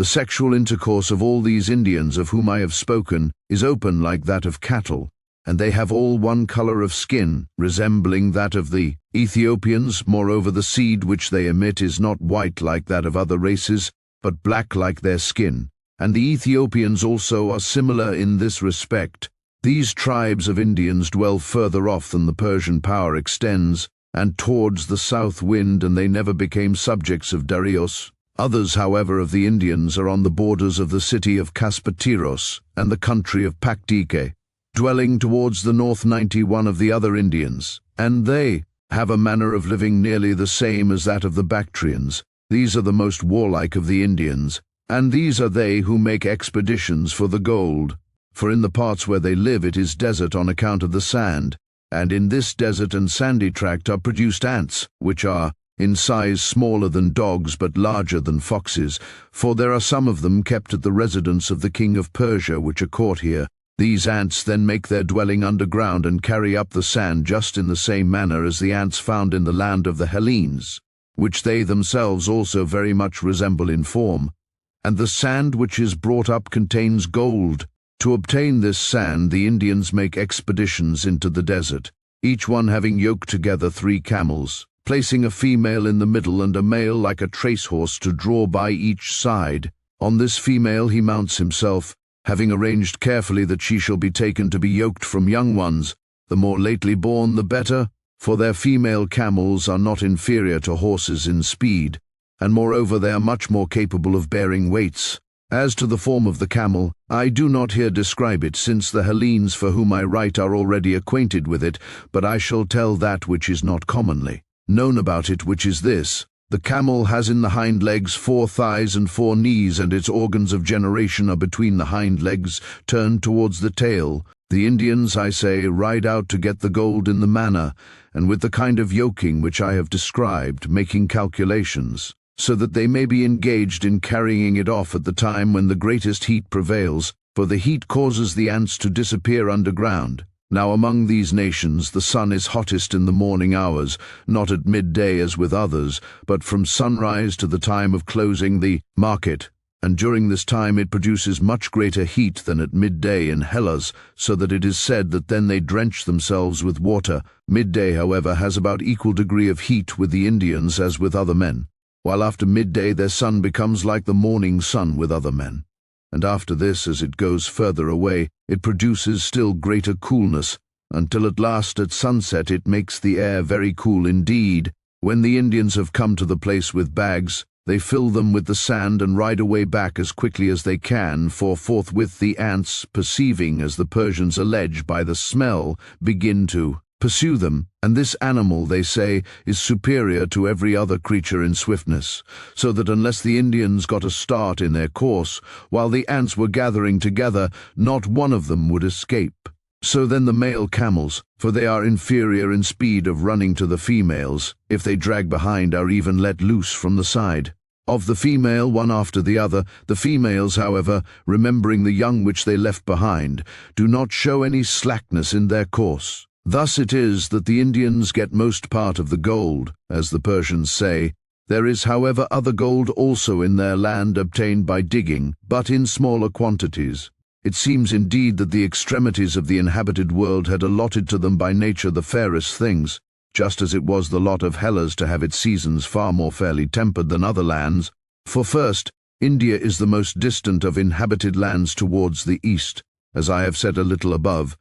The sexual intercourse of all these Indians of whom I have spoken is open like that of cattle, and they have all one color of skin, resembling that of the Ethiopians. Moreover, the seed which they emit is not white like that of other races, but black like their skin. And the Ethiopians also are similar in this respect. These tribes of Indians dwell further off than the Persian power extends, and towards the south wind, and they never became subjects of Darius. Others, however, of the Indians are on the borders of the city of Caspatiros and the country of Pactike, dwelling towards the north 91 of the other Indians, and they have a manner of living nearly the same as that of the Bactrians. These are the most warlike of the Indians, and these are they who make expeditions for the gold. For in the parts where they live it is desert on account of the sand, and in this desert and sandy tract are produced ants, which are in size smaller than dogs but larger than foxes, for there are some of them kept at the residence of the king of Persia, which are caught here. These ants then make their dwelling underground and carry up the sand just in the same manner as the ants found in the land of the Hellenes, which they themselves also very much resemble in form. And the sand which is brought up contains gold. To obtain this sand the Indians make expeditions into the desert, each one having yoked together 3 camels, placing a female in the middle and a male like a trace horse to draw by each side. On this female he mounts himself, having arranged carefully that she shall be taken to be yoked from young ones, the more lately born the better, for their female camels are not inferior to horses in speed, and moreover they are much more capable of bearing weights. As to the form of the camel, I do not here describe it, since the Hellenes for whom I write are already acquainted with it, but I shall tell that which is not commonly known about it, which is this. The camel has in the hind legs 4 thighs and 4 knees, and its organs of generation are between the hind legs, turned towards the tail. The Indians, I say, ride out to get the gold in the manner, and with the kind of yoking which I have described, making calculations, so that they may be engaged in carrying it off at the time when the greatest heat prevails, for the heat causes the ants to disappear underground. Now among these nations the sun is hottest in the morning hours, not at midday as with others, but from sunrise to the time of closing the market, and during this time it produces much greater heat than at midday in Hellas, so that it is said that then they drench themselves with water. Midday, however, has about equal degree of heat with the Indians as with other men, while after midday their sun becomes like the morning sun with other men. And after this, as it goes further away, it produces still greater coolness, until at last at sunset it makes the air very cool indeed. When the Indians have come to the place with bags, they fill them with the sand and ride away back as quickly as they can, for forthwith the ants, perceiving, as the Persians allege by the smell, begin to pursue them, and this animal, they say, is superior to every other creature in swiftness, so that unless the Indians got a start in their course, while the ants were gathering together, not one of them would escape. So then the male camels, for they are inferior in speed of running to the females, if they drag behind, are even let loose from the side of the female one after the other. The females, however, remembering the young which they left behind, do not show any slackness in their course. Thus it is that the Indians get most part of the gold, as the Persians say. There is, however, other gold also in their land obtained by digging, but in smaller quantities. It seems indeed that the extremities of the inhabited world had allotted to them by nature the fairest things, just as it was the lot of Hellas to have its seasons far more fairly tempered than other lands. For first, India is the most distant of inhabited lands towards the east, as I have said a little above,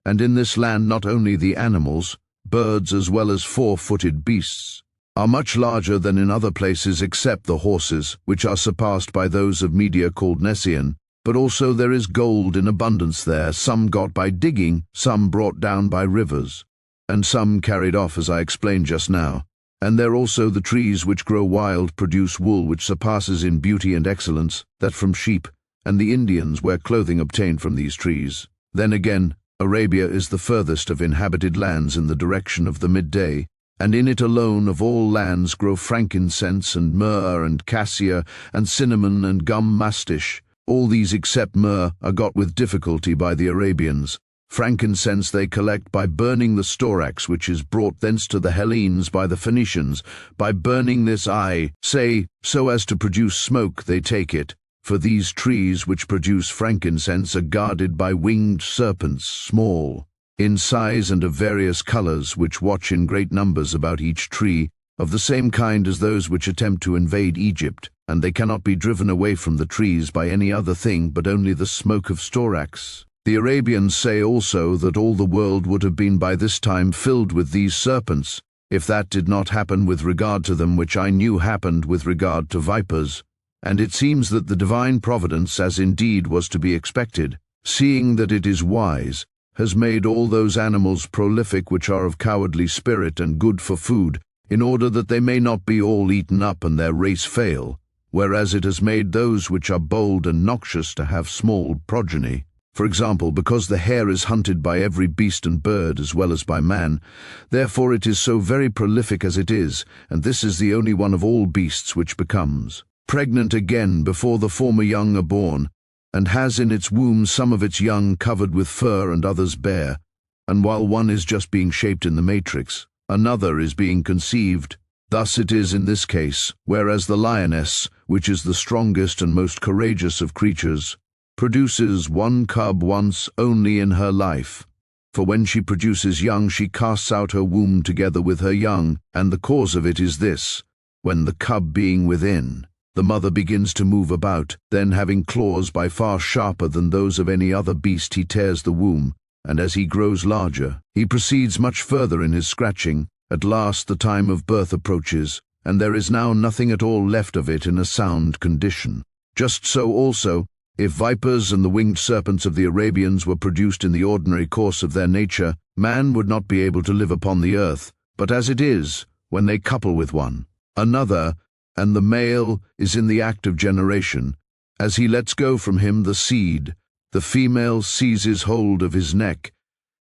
and in this land not only the animals, birds as well as 4-footed beasts, are much larger than in other places except the horses, which are surpassed by those of Media called Nessian, but also there is gold in abundance there, some got by digging, some brought down by rivers, and some carried off as I explained just now. And there also the trees which grow wild produce wool which surpasses in beauty and excellence that from sheep, and the Indians wear clothing obtained from these trees. Then again, Arabia is the furthest of inhabited lands in the direction of the midday, and in it alone of all lands grow frankincense and myrrh and cassia and cinnamon and gum mastiche. All these except myrrh are got with difficulty by the Arabians. Frankincense they collect by burning the storax which is brought thence to the Hellenes by the Phoenicians. By burning this, I say, so as to produce smoke they take it, For these trees which produce frankincense are guarded by winged serpents, small in size and of various colors, which watch in great numbers about each tree, of the same kind as those which attempt to invade Egypt, and they cannot be driven away from the trees by any other thing but only the smoke of storax. The Arabians say also that all the world would have been by this time filled with these serpents, if that did not happen with regard to them which I knew happened with regard to vipers. And it seems that the divine providence, as indeed was to be expected, seeing that it is wise, has made all those animals prolific which are of cowardly spirit and good for food, in order that they may not be all eaten up and their race fail, whereas it has made those which are bold and noxious to have small progeny. For example, because the hare is hunted by every beast and bird as well as by man, therefore it is so very prolific as it is, and this is the only one of all beasts which becomes pregnant again before the former young are born, and has in its womb some of its young covered with fur and others bare, and while one is just being shaped in the matrix, another is being conceived. Thus it is in this case, whereas the lioness, which is the strongest and most courageous of creatures, produces one cub once only in her life. For when she produces young, she casts out her womb together with her young, and the cause of it is this: when the cub being within, the mother begins to move about, then having claws by far sharper than those of any other beast, he tears the womb, and as he grows larger, he proceeds much further in his scratching. At last the time of birth approaches, and there is now nothing at all left of it in a sound condition. Just so also, if vipers and the winged serpents of the Arabians were produced in the ordinary course of their nature, man would not be able to live upon the earth, but as it is, when they couple with one another, and the male is in the act of generation, as he lets go from him the seed, the female seizes hold of his neck,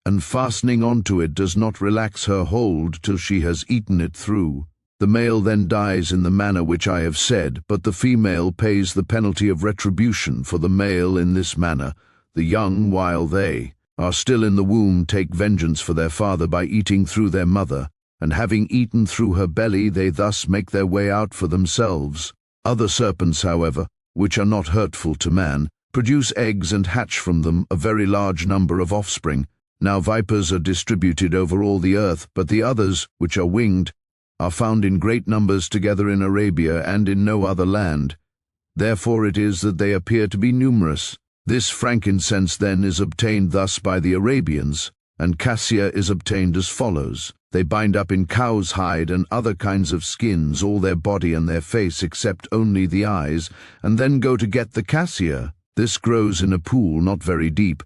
and fastening onto it does not relax her hold till she has eaten it through. The male then dies in the manner which I have said, but the female pays the penalty of retribution for the male in this manner. The young, while they are still in the womb, take vengeance for their father by eating through their mother, and having eaten through her belly, they thus make their way out for themselves. Other serpents, however, which are not hurtful to man, produce eggs and hatch from them a very large number of offspring. Now vipers are distributed over all the earth, but the others, which are winged, are found in great numbers together in Arabia and in no other land. Therefore it is that they appear to be numerous. This frankincense then is obtained thus by the Arabians, and cassia is obtained as follows. They bind up in cow's hide and other kinds of skins all their body and their face except only the eyes, and then go to get the cassia. This grows in a pool not very deep,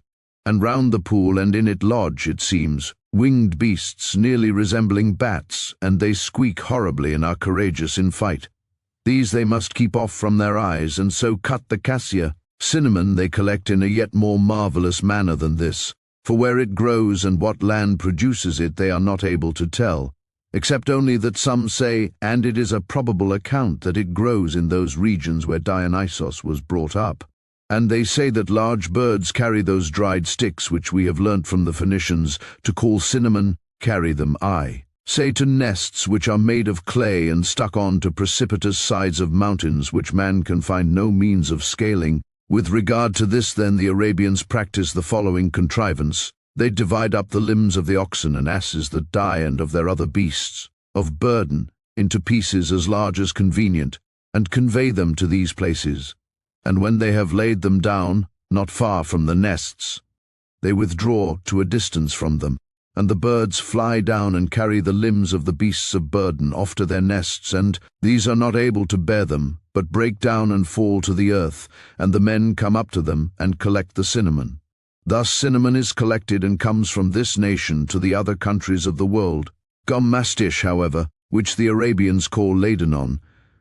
and round the pool and in it lodge, it seems, winged beasts nearly resembling bats, and they squeak horribly and are courageous in fight. These they must keep off from their eyes, and so cut the cassia. Cinnamon they collect in a yet more marvelous manner than this, for where it grows and what land produces it they are not able to tell, except only that some say, and it is a probable account, that it grows in those regions where Dionysos was brought up. And they say that large birds carry those dried sticks which we have learnt from the Phoenicians to call cinnamon, carry them, I say, to nests which are made of clay and stuck on to precipitous sides of mountains which man can find no means of scaling. With regard to this then the Arabians practice the following contrivance. They divide up the limbs of the oxen and asses that die and of their other beasts of burden into pieces as large as convenient, and convey them to these places. And when they have laid them down, not far from the nests, they withdraw to a distance from them, and the birds fly down and carry the limbs of the beasts of burden off to their nests, and these are not able to bear them, but break down and fall to the earth, and the men come up to them and collect the cinnamon. Thus cinnamon is collected and comes from this nation to the other countries of the world. Gum-mastish, however, which the Arabians call ladenon,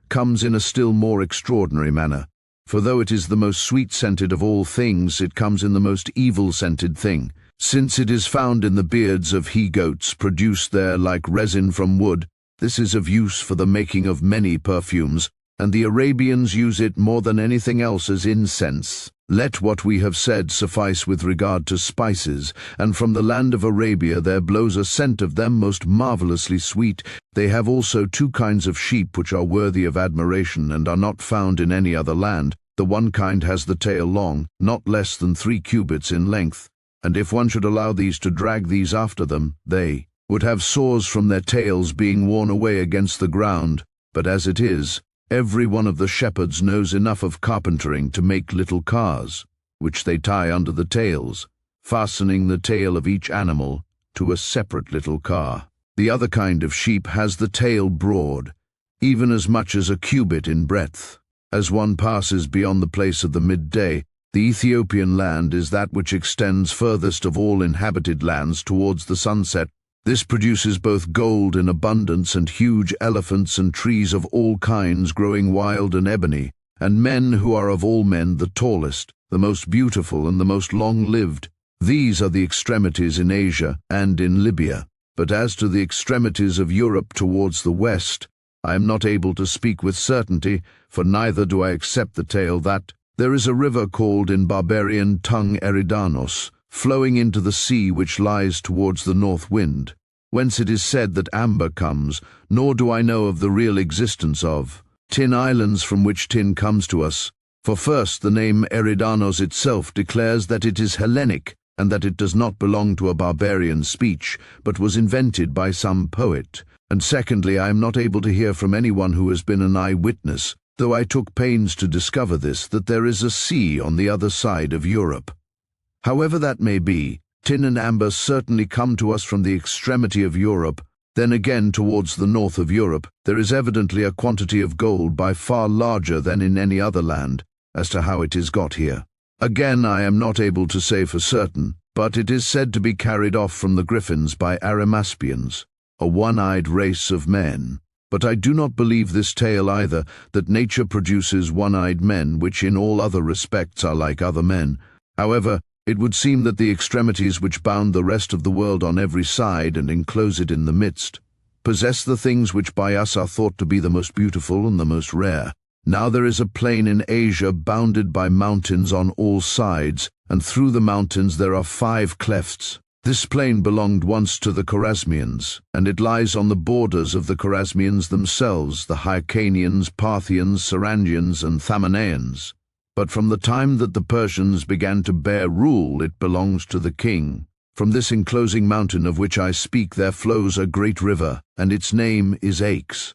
comes in a still more extraordinary manner. For though it is the most sweet-scented of all things, it comes in the most evil-scented thing, since it is found in the beards of he-goats produced there like resin from wood. This is of use for the making of many perfumes, and the Arabians use it more than anything else as incense. Let what we have said suffice with regard to spices, and from the land of Arabia there blows a scent of them most marvelously sweet. They have also 2 kinds of sheep which are worthy of admiration and are not found in any other land. The one kind has the tail long, not less than 3 cubits in length, and if one should allow these to drag these after them, they would have sores from their tails being worn away against the ground. But as it is, every one of the shepherds knows enough of carpentering to make little cars, which they tie under the tails, fastening the tail of each animal to a separate little car. The other kind of sheep has the tail broad, even as much as a cubit in breadth. As one passes beyond the place of the midday, the Ethiopian land is that which extends furthest of all inhabited lands towards the sunset. This produces both gold in abundance and huge elephants and trees of all kinds growing wild and ebony, and men who are of all men the tallest, the most beautiful and the most long-lived. These are the extremities in Asia and in Libya. But as to the extremities of Europe towards the west, I am not able to speak with certainty, for neither do I accept the tale that there is a river called in barbarian tongue Eridanos, flowing into the sea which lies towards the north wind, whence it is said that amber comes, nor do I know of the real existence of tin islands from which tin comes to us. For first, the name Eridanos itself declares that it is Hellenic, and that it does not belong to a barbarian speech, but was invented by some poet. And secondly, I am not able to hear from anyone who has been an eyewitness, though I took pains to discover this, that there is a sea on the other side of Europe. However that may be, tin and amber certainly come to us from the extremity of Europe. Then again, towards the north of Europe, there is evidently a quantity of gold by far larger than in any other land. As to how it is got here, again I am not able to say for certain, but it is said to be carried off from the Griffins by Arimaspians, a one-eyed race of men. But I do not believe this tale either, that nature produces one-eyed men which in all other respects are like other men. However, it would seem that the extremities which bound the rest of the world on every side and enclose it in the midst, possess the things which by us are thought to be the most beautiful and the most rare. Now there is a plain in Asia bounded by mountains on all sides, and through the mountains there are 5 clefts. This plain belonged once to the Chorasmians, and it lies on the borders of the Chorasmians themselves, the Hyrcanians, Parthians, Sarangians, and Thamanaeans. But from the time that the Persians began to bear rule, it belongs to the king. From this enclosing mountain of which I speak there flows a great river, and its name is Aix.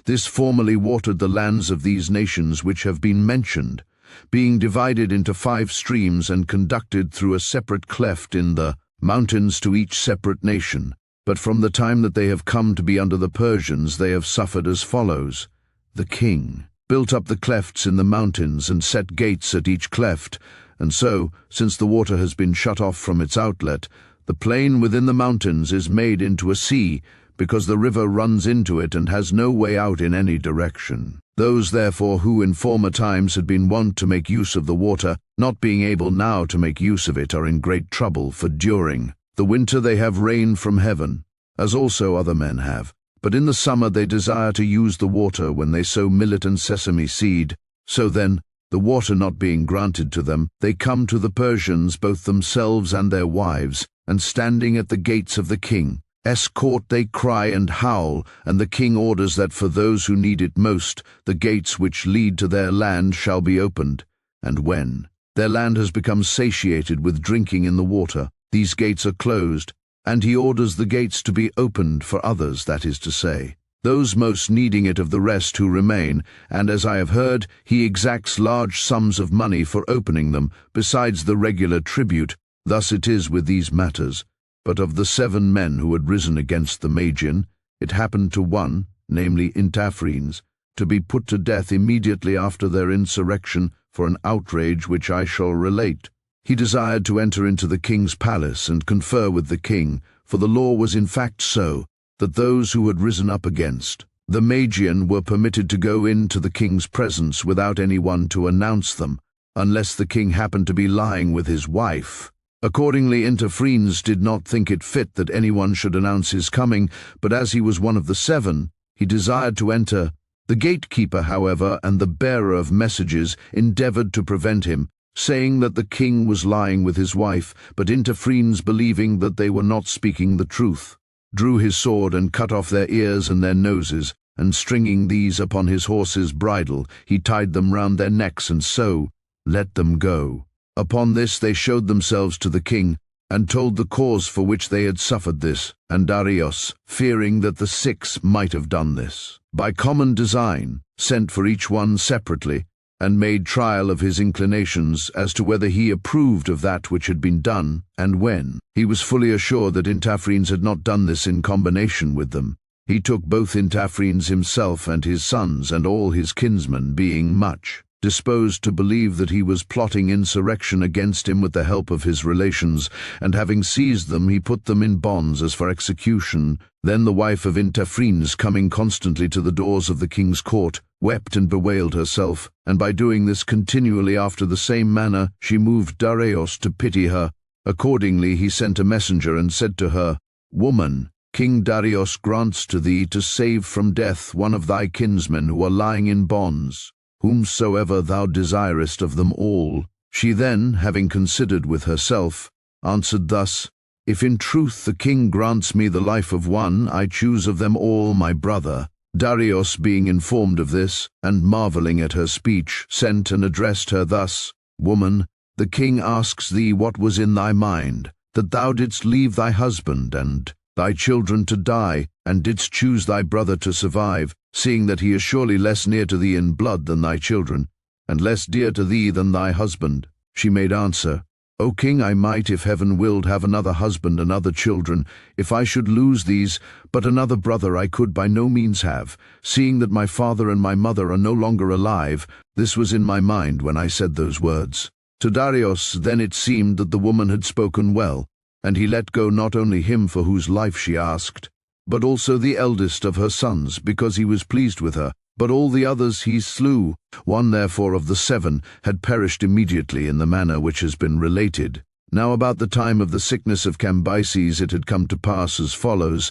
This formerly watered the lands of these nations which have been mentioned, being divided into 5 streams and conducted through a separate cleft in the mountains to each separate nation. But from the time that they have come to be under the Persians, they have suffered as follows. The king built up the clefts in the mountains and set gates at each cleft, and so, since the water has been shut off from its outlet, the plain within the mountains is made into a sea, because the river runs into it and has no way out in any direction. Those, therefore, who in former times had been wont to make use of the water, not being able now to make use of it, are in great trouble, for during the winter they have rain from heaven, as also other men have. But in the summer they desire to use the water when they sow millet and sesame seed. So then, the water not being granted to them, they come to the Persians, both themselves and their wives, and standing at the gates of the king, escort they cry and howl, and the king orders that for those who need it most, the gates which lead to their land shall be opened. And when their land has become satiated with drinking in the water, these gates are closed, and he orders the gates to be opened for others, that is to say, those most needing it of the rest who remain, and as I have heard, he exacts large sums of money for opening them, besides the regular tribute. Thus it is with these matters. But of the 7 men who had risen against the Magian, it happened to one, namely Intaphrines, to be put to death immediately after their insurrection for an outrage which I shall relate. He desired to enter into the king's palace and confer with the king, for the law was in fact so, that those who had risen up against the Magian were permitted to go into the king's presence without anyone to announce them, unless the king happened to be lying with his wife. Accordingly, Intaphrines did not think it fit that anyone should announce his coming, but as he was one of the 7, he desired to enter. The gatekeeper, however, and the bearer of messages endeavored to prevent him, saying that the king was lying with his wife, but Intaphrines, believing that they were not speaking the truth, drew his sword and cut off their ears and their noses, and stringing these upon his horse's bridle, he tied them round their necks, and so let them go. Upon this they showed themselves to the king, and told the cause for which they had suffered this, and Darius, fearing that the 6 might have done this, by common design, sent for each one separately, and made trial of his inclinations as to whether he approved of that which had been done, and when. He was fully assured that Intaphrines had not done this in combination with them. He took both Intaphrines himself and his sons and all his kinsmen, being much disposed to believe that he was plotting insurrection against him with the help of his relations, and having seized them he put them in bonds as for execution. Then the wife of Intaphrines, coming constantly to the doors of the king's court, wept and bewailed herself, and by doing this continually after the same manner she moved Darius to pity her. Accordingly he sent a messenger and said to her, "Woman, King Darius grants to thee to save from death one of thy kinsmen who are lying in bonds, whomsoever thou desirest of them all." She then, having considered with herself, answered thus, "If in truth the king grants me the life of one, I choose of them all my brother." Darius, being informed of this, and marvelling at her speech, sent and addressed her thus, "Woman, the king asks thee what was in thy mind, that thou didst leave thy husband and thy children to die, and didst choose thy brother to survive, seeing that he is surely less near to thee in blood than thy children, and less dear to thee than thy husband." She made answer, "O king, I might, if heaven willed, have another husband and other children, if I should lose these, but another brother I could by no means have, seeing that my father and my mother are no longer alive. This was in my mind when I said those words." To Darius then it seemed that the woman had spoken well, and he let go not only him for whose life she asked, but also the eldest of her sons, because he was pleased with her, but all the others he slew. One therefore of the 7 had perished immediately in the manner which has been related. Now about the time of the sickness of Cambyses it had come to pass as follows.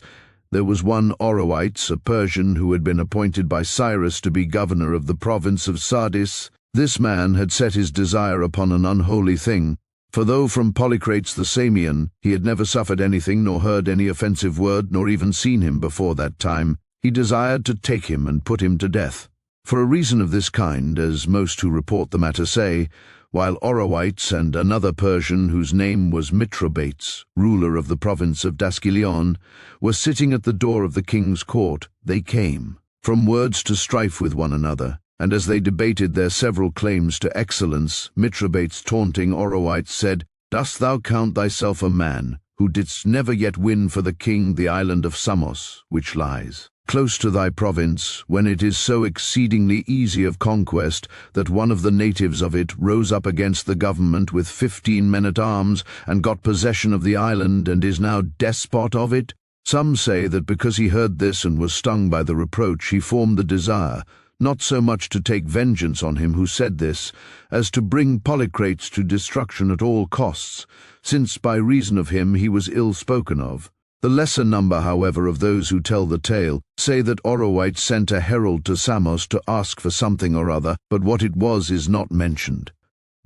There was one Herodotus, a Persian, who had been appointed by Cyrus to be governor of the province of Sardis. This man had set his desire upon an unholy thing, for though from Polycrates the Samian he had never suffered anything, nor heard any offensive word, nor even seen him before that time, he desired to take him and put him to death. For a reason of this kind, as most who report the matter say, while Herodotus and another Persian, whose name was Mithridates, ruler of the province of Daskylion, were sitting at the door of the king's court, they came from words to strife with one another. And as they debated their several claims to excellence, Mithridates, taunting Herodotus, said, "Dost thou count thyself a man, who didst never yet win for the king the island of Samos, which lies close to thy province, when it is so exceedingly easy of conquest that one of the natives of it rose up against the government with 15 men-at-arms, and got possession of the island, and is now despot of it?" Some say that because he heard this and was stung by the reproach, he formed the desire, not so much to take vengeance on him who said this, as to bring Polycrates to destruction at all costs, since by reason of him he was ill spoken of. The lesser number, however, of those who tell the tale say that Herodotus sent a herald to Samos to ask for something or other, but what it was is not mentioned.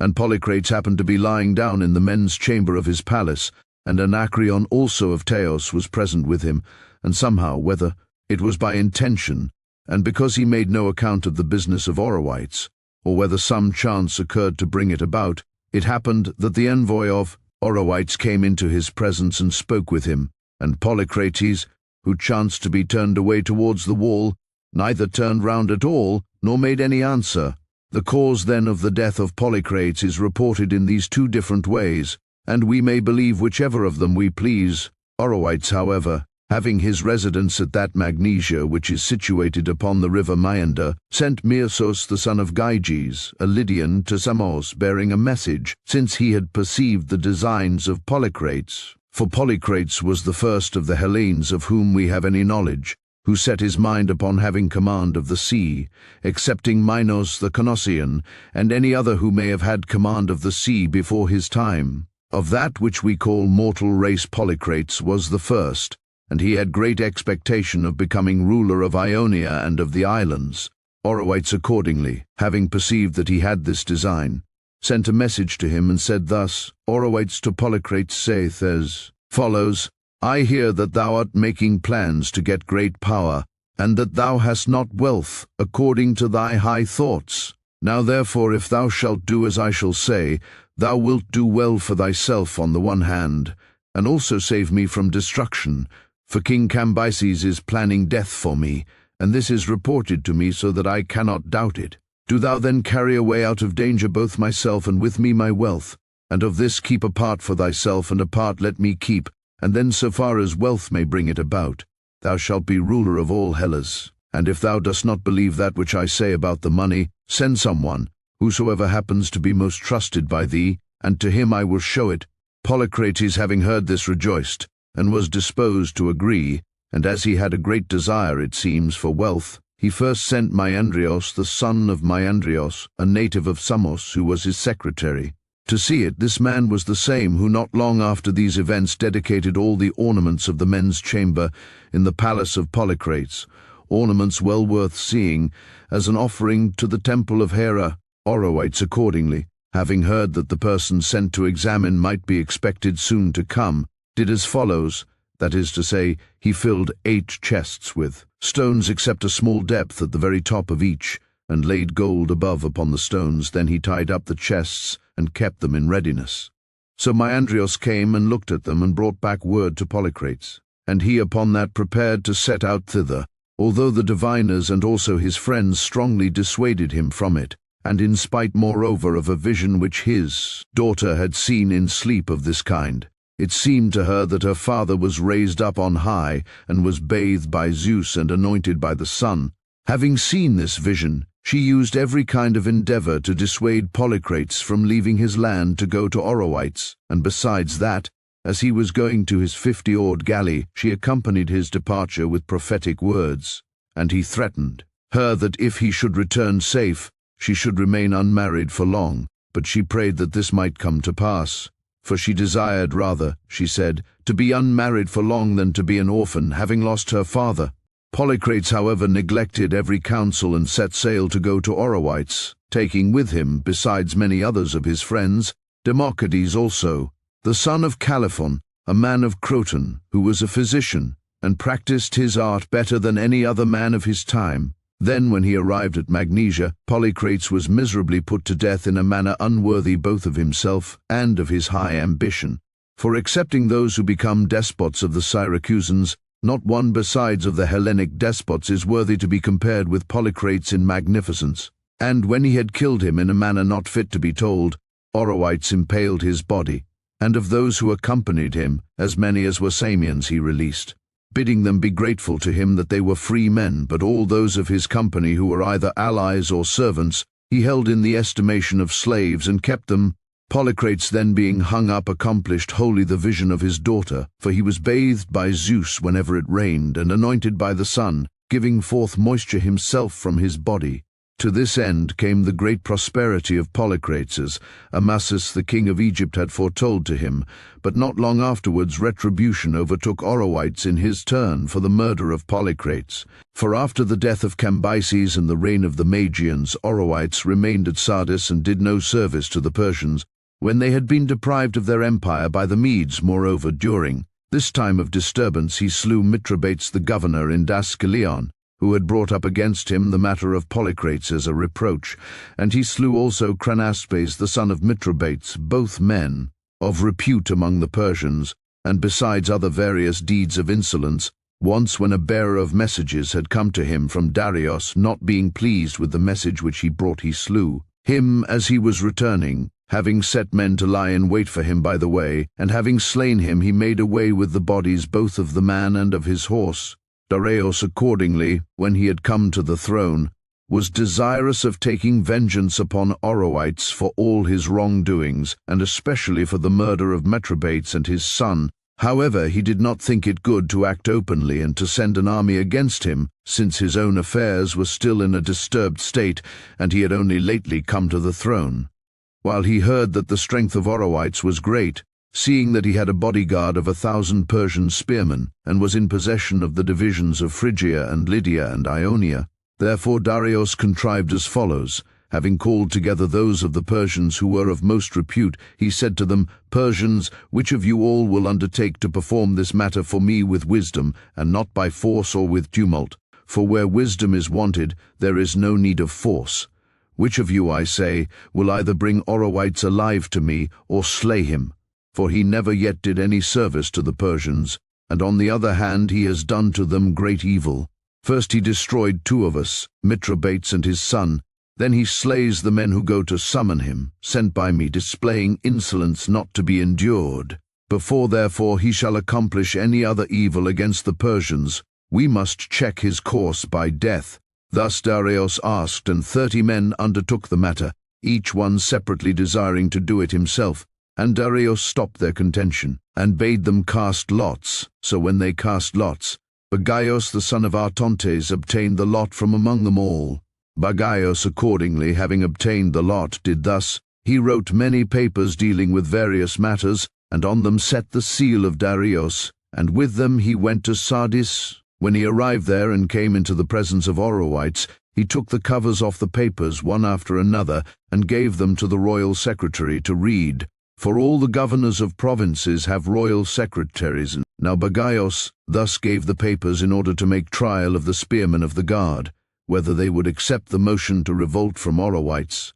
And Polycrates happened to be lying down in the men's chamber of his palace, and Anacreon also of Teos was present with him, and somehow, whether it was by intention, and because he made no account of the business of Herodotus, or whether some chance occurred to bring it about, it happened that the envoy of Herodotus came into his presence and spoke with him, and Polycrates, who chanced to be turned away towards the wall, neither turned round at all, nor made any answer. The cause then of the death of Polycrates is reported in these 2 different ways, and we may believe whichever of them we please. Herodotus, however, having his residence at that Magnesia which is situated upon the river Maeander, sent Myrsos the son of Gyges, a Lydian, to Samos, bearing a message, since he had perceived the designs of Polycrates. For Polycrates was the first of the Hellenes of whom we have any knowledge, who set his mind upon having command of the sea, excepting Minos the Canossian, and any other who may have had command of the sea before his time. Of that which we call mortal race Polycrates was the first, and he had great expectation of becoming ruler of Ionia and of the islands. Herodotus accordingly, having perceived that he had this design, sent a message to him and said thus. Herodotus to Polycrates saith as follows, "I hear that thou art making plans to get great power, and that thou hast not wealth according to thy high thoughts. Now therefore, if thou shalt do as I shall say, thou wilt do well for thyself on the one hand, and also save me from destruction, for King Cambyses is planning death for me, and this is reported to me so that I cannot doubt it. Do thou then carry away out of danger both myself and with me my wealth, and of this keep a part for thyself, and a part let me keep, and then so far as wealth may bring it about, thou shalt be ruler of all Hellas. And if thou dost not believe that which I say about the money, send someone, whosoever happens to be most trusted by thee, and to him I will show it. Polycrates, having heard this, rejoiced, and was disposed to agree, and as he had a great desire, it seems, for wealth, he first sent Maiandrios, the son of Maiandrios, a native of Samos, who was his secretary. To see it, this man was the same who not long after these events dedicated all the ornaments of the men's chamber in the palace of Polycrates, ornaments well worth seeing, as an offering to the temple of Hera. Oroites accordingly, having heard that the person sent to examine might be expected soon to come, did as follows, that is to say, he filled 8 chests with stones except a small depth at the very top of each, and laid gold above upon the stones. Then he tied up the chests and kept them in readiness. So Maiandrios came and looked at them and brought back word to Polycrates, and he upon that prepared to set out thither, although the diviners and also his friends strongly dissuaded him from it, and in spite moreover of a vision which his daughter had seen in sleep of this kind. It seemed to her that her father was raised up on high, and was bathed by Zeus and anointed by the sun. Having seen this vision, she used every kind of endeavor to dissuade Polycrates from leaving his land to go to Oroites, and besides that, as he was going to his 50-oared galley, she accompanied his departure with prophetic words, and he threatened her that if he should return safe, she should remain unmarried for long. But she prayed that this might come to pass, for she desired rather, she said, to be unmarried for long than to be an orphan, having lost her father. Polycrates, however, neglected every counsel and set sail to go to Oroites, taking with him, besides many others of his friends, Democritus also, the son of Caliphon, a man of Croton, who was a physician, and practiced his art better than any other man of his time. Then when he arrived at Magnesia, Polycrates was miserably put to death in a manner unworthy both of himself and of his high ambition. For excepting those who become despots of the Syracusans, not one besides of the Hellenic despots is worthy to be compared with Polycrates in magnificence. And when he had killed him in a manner not fit to be told, Oroites impaled his body, and of those who accompanied him, as many as were Samians he released, bidding them be grateful to him that they were free men, but all those of his company who were either allies or servants he held in the estimation of slaves and kept them. Polycrates then being hung up accomplished wholly the vision of his daughter, for he was bathed by Zeus whenever it rained, and anointed by the sun, giving forth moisture himself from his body. To this end came the great prosperity of Polycrates, as Amasis the king of Egypt had foretold to him, but not long afterwards retribution overtook Oroites in his turn for the murder of Polycrates. For after the death of Cambyses and the reign of the Magians, Oroites remained at Sardis and did no service to the Persians, when they had been deprived of their empire by the Medes. Moreover, during this time of disturbance he slew Mithridates the governor in Daskylion, who had brought up against him the matter of Polycrates as a reproach, and he slew also Chronaspes the son of Mithridates, both men of repute among the Persians, and besides other various deeds of insolence. Once when a bearer of messages had come to him from Darius, not being pleased with the message which he brought, he slew him as he was returning, having set men to lie in wait for him by the way, and having slain him he made away with the bodies both of the man and of his horse. Darius accordingly, when he had come to the throne, was desirous of taking vengeance upon Oroites for all his wrongdoings, and especially for the murder of Mithridates and his son. However, he did not think it good to act openly and to send an army against him, since his own affairs were still in a disturbed state, and he had only lately come to the throne. While he heard that the strength of Oroites was great, seeing that he had a bodyguard of 1,000 Persian spearmen, and was in possession of the divisions of Phrygia and Lydia and Ionia. Therefore Darius contrived as follows. Having called together those of the Persians who were of most repute, he said to them, Persians, which of you all will undertake to perform this matter for me with wisdom, and not by force or with tumult? for where wisdom is wanted, there is no need of force. Which of you, I say, will either bring Orowites alive to me or slay him? For he never yet did any service to the Persians, and on the other hand he has done to them great evil. First he destroyed 2 of us, Mithridates and his son. Then he slays the men who go to summon him, sent by me, displaying insolence not to be endured. Before therefore he shall accomplish any other evil against the Persians, we must check his course by death. Thus Darius asked, and 30 men undertook the matter, each one separately desiring to do it himself. And Darius stopped their contention, and bade them cast lots. So when they cast lots, Bagaios the son of Artontes obtained the lot from among them all. Bagaios accordingly, having obtained the lot, did thus: he wrote many papers dealing with various matters, and on them set the seal of Darius, and with them he went to Sardis. When he arrived there and came into the presence of Orowites, he took the covers off the papers one after another, and gave them to the royal secretary to read. For all the governors of provinces have royal secretaries. Now Bagaios thus gave the papers in order to make trial of the spearmen of the guard, whether they would accept the motion to revolt from Orowites.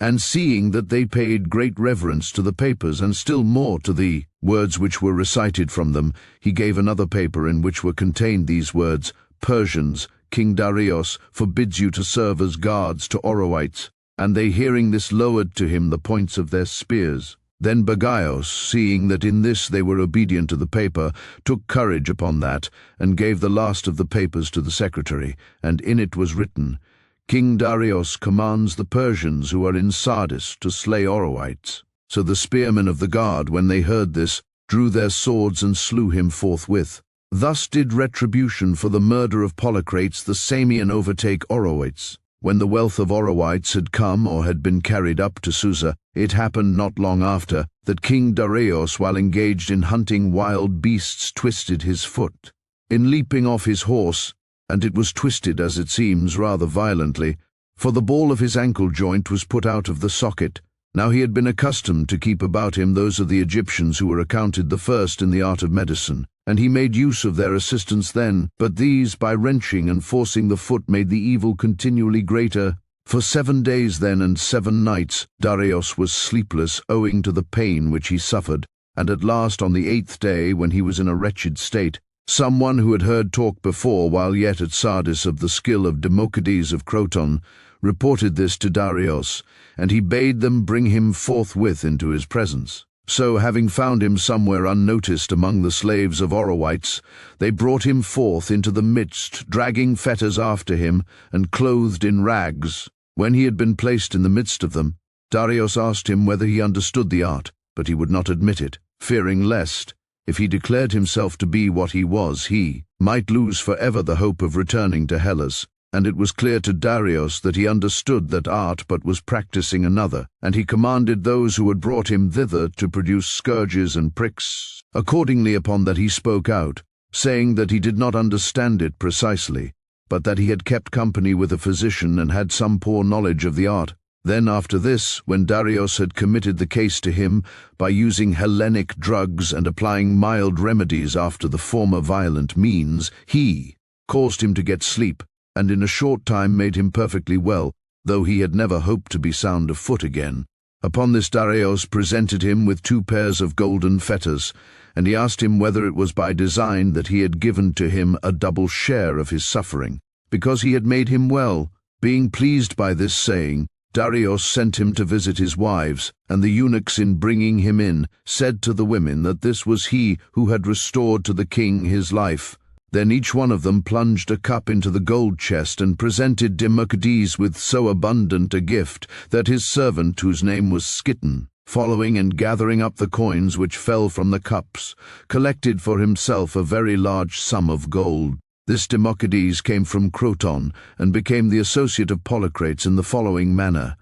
And seeing that they paid great reverence to the papers, and still more to the words which were recited from them, he gave another paper in which were contained these words: Persians, King Darius forbids you to serve as guards to Orowites. And they, hearing this, lowered to him the points of their spears. Then Bagaios, seeing that in this they were obedient to the paper, took courage upon that, and gave the last of the papers to the secretary, and in it was written: King Darius commands the Persians who are in Sardis to slay Orowites. So the spearmen of the guard, when they heard this, drew their swords and slew him forthwith. Thus did retribution for the murder of Polycrates the Samian overtake Orowites. When the wealth of Orowites had come or had been carried up to Susa, it happened not long after that King Darius, while engaged in hunting wild beasts, twisted his foot in leaping off his horse, and it was twisted, as it seems, rather violently, for the ball of his ankle joint was put out of the socket. Now he had been accustomed to keep about him those of the Egyptians who were accounted the first in the art of medicine, and he made use of their assistance then, but these, by wrenching and forcing the foot, made the evil continually greater. For 7 days then and 7 nights Darius was sleepless, owing to the pain which he suffered, and at last on the 8th day, when he was in a wretched state, someone who had heard talk before, while yet at Sardis, of the skill of Democedes of Croton, reported this to Darius, and he bade them bring him forthwith into his presence. So, having found him somewhere unnoticed among the slaves of Orowites, they brought him forth into the midst, dragging fetters after him, and clothed in rags. When he had been placed in the midst of them, Darius asked him whether he understood the art, but he would not admit it, fearing lest, if he declared himself to be what he was, he might lose forever the hope of returning to Hellas. And it was clear to Darius that he understood that art, but was practicing another, and he commanded those who had brought him thither to produce scourges and pricks. Accordingly upon that he spoke out, saying that he did not understand it precisely, but that he had kept company with a physician and had some poor knowledge of the art. Then after this, when Darius had committed the case to him, by using Hellenic drugs and applying mild remedies after the former violent means, he caused him to get sleep, and in a short time made him perfectly well, though he had never hoped to be sound of foot again. Upon this Darius presented him with 2 pairs of golden fetters, and he asked him whether it was by design that he had given to him a double share of his suffering, because he had made him well. Being pleased by this saying, Darius sent him to visit his wives, and the eunuchs, in bringing him in, said to the women that this was he who had restored to the king his life. Then each one of them plunged a cup into the gold chest and presented Democedes with so abundant a gift that his servant, whose name was Scyton, following and gathering up the coins which fell from the cups, collected for himself a very large sum of gold. This Democedes came from Croton and became the associate of Polycrates in the following manner.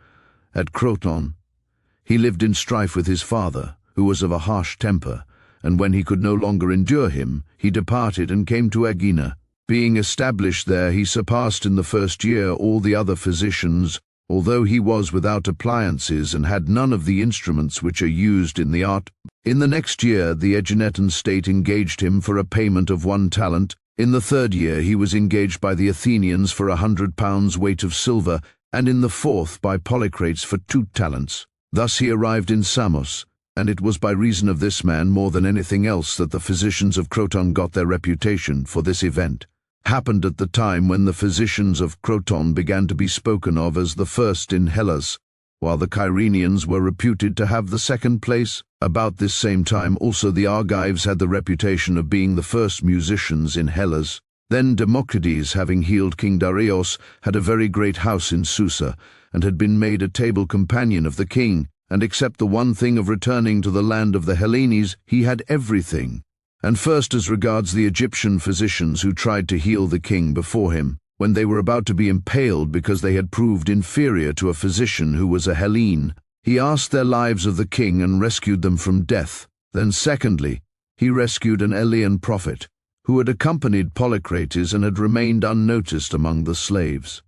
At Croton, he lived in strife with his father, who was of a harsh temper, and when he could no longer endure him, he departed and came to Aegina. Being established there, he surpassed in the first year all the other physicians, although he was without appliances and had none of the instruments which are used in the art. In the next year, the Aeginetan state engaged him for a payment of 1 talent. In the 3rd year he was engaged by the Athenians for 100 pounds weight of silver, and in the 4th by Polycrates for 2 talents. Thus he arrived in Samos, and it was by reason of this man more than anything else that the physicians of Croton got their reputation, for this event happened at the time when the physicians of Croton began to be spoken of as the first in Hellas, while the Cyrenians were reputed to have the 2nd place. About this same time also the Argives had the reputation of being the first musicians in Hellas. Then Democritus, having healed King Darius, had a very great house in Susa, and had been made a table companion of the king, and except the one thing of returning to the land of the Hellenes, he had everything. And first as regards the Egyptian physicians who tried to heal the king before him, when they were about to be impaled because they had proved inferior to a physician who was a Hellene, he asked their lives of the king and rescued them from death. Then secondly, he rescued an Elean prophet, who had accompanied Polycrates and had remained unnoticed among the slaves.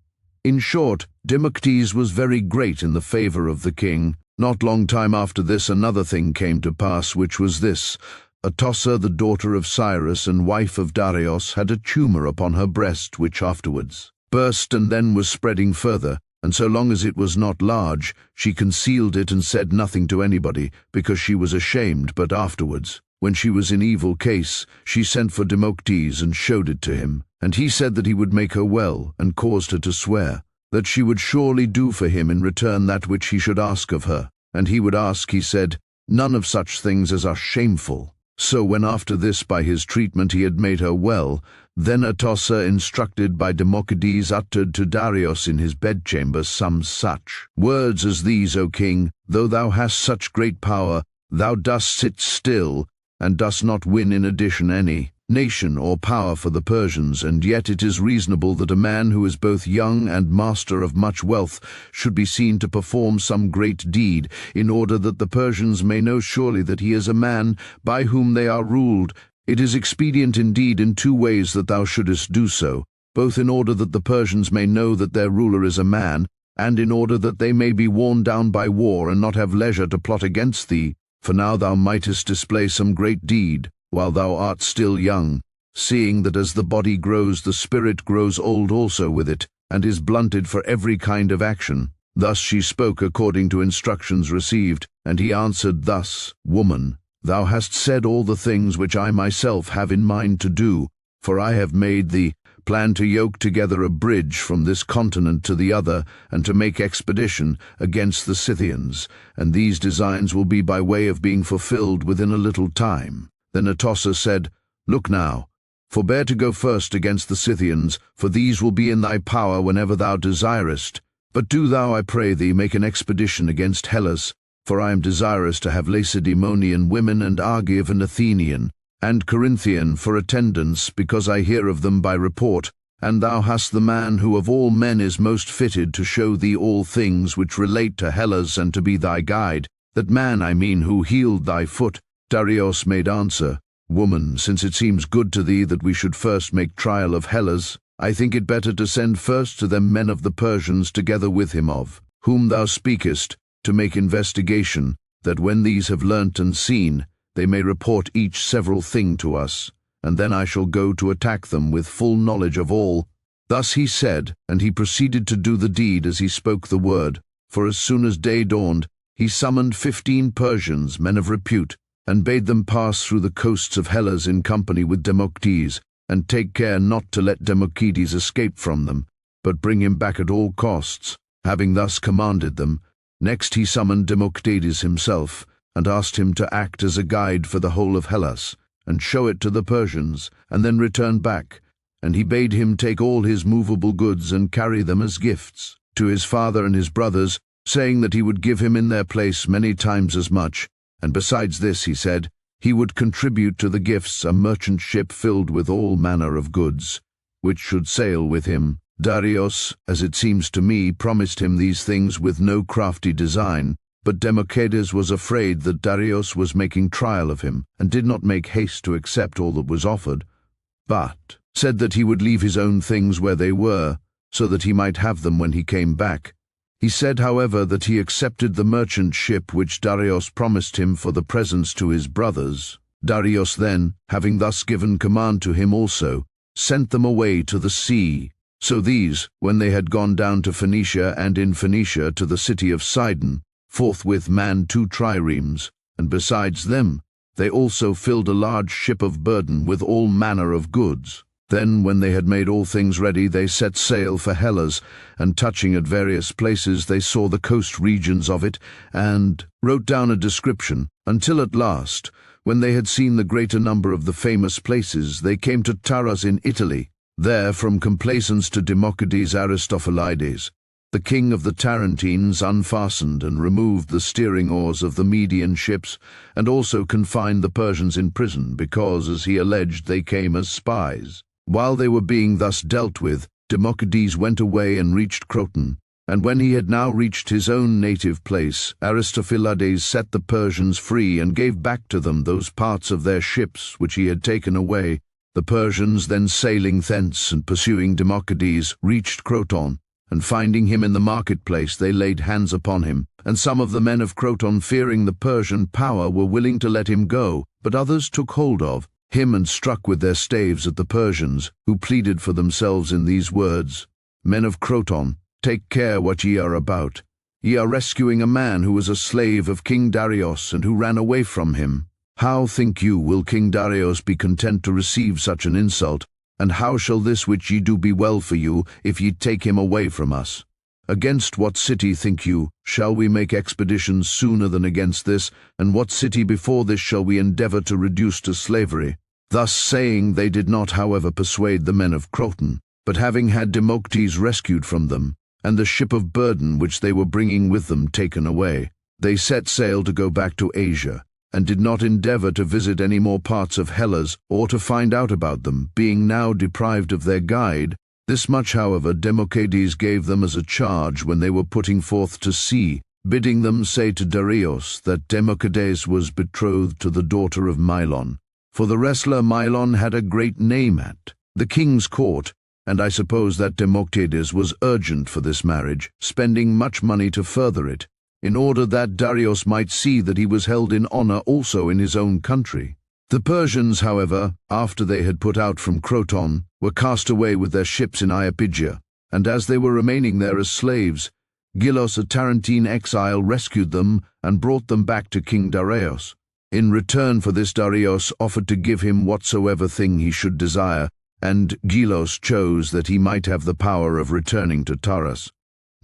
In short, Democritus was very great in the favor of the king. Not long time after this another thing came to pass, which was this: Atossa, the daughter of Cyrus and wife of Darius, had a tumor upon her breast, which afterwards burst and then was spreading further, and so long as it was not large, she concealed it and said nothing to anybody, because she was ashamed. But afterwards, when she was in evil case, she sent for Democritus and showed it to him, and he said that he would make her well, and caused her to swear that she would surely do for him in return that which he should ask of her. And he would ask, he said, none of such things as are shameful. So when after this by his treatment he had made her well, then Atossa, instructed by Democritus, uttered to Darius in his bedchamber some such words as these: O king, though thou hast such great power, thou dost sit still, and dost not win in addition any nation or power for the Persians, and yet it is reasonable that a man who is both young and master of much wealth should be seen to perform some great deed, in order that the Persians may know surely that he is a man by whom they are ruled. It is expedient indeed in 2 ways that thou shouldest do so, both in order that the Persians may know that their ruler is a man, and in order that they may be worn down by war and not have leisure to plot against thee. For now thou mightest display some great deed, while thou art still young, seeing that as the body grows the spirit grows old also with it, and is blunted for every kind of action. Thus she spoke according to instructions received, and he answered thus: Woman, thou hast said all the things which I myself have in mind to do, for I have made the plan to yoke together a bridge from this continent to the other, and to make expedition against the Scythians, and these designs will be by way of being fulfilled within a little time. Then Atossa said, Look now, forbear to go first against the Scythians, for these will be in thy power whenever thou desirest. But do thou, I pray thee, make an expedition against Hellas, for I am desirous to have Lacedaemonian women and Argive and Athenian, and Corinthian for attendants, because I hear of them by report, and thou hast the man who of all men is most fitted to show thee all things which relate to Hellas and to be thy guide, that man, I mean, who healed thy foot. Darius made answer, Woman, since it seems good to thee that we should first make trial of Hellas, I think it better to send first to them men of the Persians together with him of whom thou speakest, to make investigation, that when these have learnt and seen, they may report each several thing to us, and then I shall go to attack them with full knowledge of all. Thus he said, and he proceeded to do the deed as he spoke the word, for as soon as day dawned, he summoned 15 Persians, men of repute, and bade them pass through the coasts of Hellas in company with Democritus, and take care not to let Democritus escape from them, but bring him back at all costs. Having thus commanded them, next he summoned Democritus himself, and asked him to act as a guide for the whole of Hellas, and show it to the Persians, and then return back. And he bade him take all his movable goods and carry them as gifts to his father and his brothers, saying that he would give him in their place many times as much. And besides this, he said, he would contribute to the gifts a merchant ship filled with all manner of goods, which should sail with him. Darius, as it seems to me, promised him these things with no crafty design, but Democritus was afraid that Darius was making trial of him, and did not make haste to accept all that was offered, but said that he would leave his own things where they were, so that he might have them when he came back. He said, however, that he accepted the merchant ship which Darius promised him for the presents to his brothers. Darius then, having thus given command to him also, sent them away to the sea. So these, when they had gone down to Phoenicia, and in Phoenicia to the city of Sidon, forthwith manned 2 triremes, and besides them, they also filled a large ship of burden with all manner of goods. Then, when they had made all things ready, they set sail for Hellas, and touching at various places, they saw the coast regions of it, and wrote down a description, until at last, when they had seen the greater number of the famous places, they came to Taurus in Italy. There, from complaisance to Democedes Aristophilides, the king of the Tarentines, unfastened and removed the steering oars of the Median ships, and also confined the Persians in prison, because, as he alleged, they came as spies. While they were being thus dealt with, Democedes went away and reached Croton, and when he had now reached his own native place, Aristophilides set the Persians free and gave back to them those parts of their ships which he had taken away. The Persians then, sailing thence and pursuing Democedes, reached Croton, and finding him in the marketplace, they laid hands upon him, and some of the men of Croton, fearing the Persian power, were willing to let him go, but others took hold of him and struck with their staves at the Persians, who pleaded for themselves in these words: Men of Croton, take care what ye are about. Ye are rescuing a man who was a slave of King Darius, and who ran away from him. How, think you, will King Darius be content to receive such an insult? And how shall this which ye do be well for you, if ye take him away from us? Against what city, think you, shall we make expeditions sooner than against this, and what city before this shall we endeavor to reduce to slavery? Thus saying, they did not, however, persuade the men of Croton, but having had Democedes rescued from them, and the ship of burden which they were bringing with them taken away, they set sail to go back to Asia, and did not endeavor to visit any more parts of Hellas, or to find out about them, being now deprived of their guide. This much, however, Democedes gave them as a charge when they were putting forth to sea, bidding them say to Darius that Democedes was betrothed to the daughter of Milon. For the wrestler Milon had a great name at the king's court, and I suppose that Democedes was urgent for this marriage, spending much money to further it, in order that Darius might see that he was held in honor also in his own country. The Persians, however, after they had put out from Croton, were cast away with their ships in Iapygia, and as they were remaining there as slaves, Gylos, a Tarentine exile, rescued them and brought them back to King Darius. In return for this, Darius offered to give him whatsoever thing he should desire, and Gylos chose that he might have the power of returning to Taurus,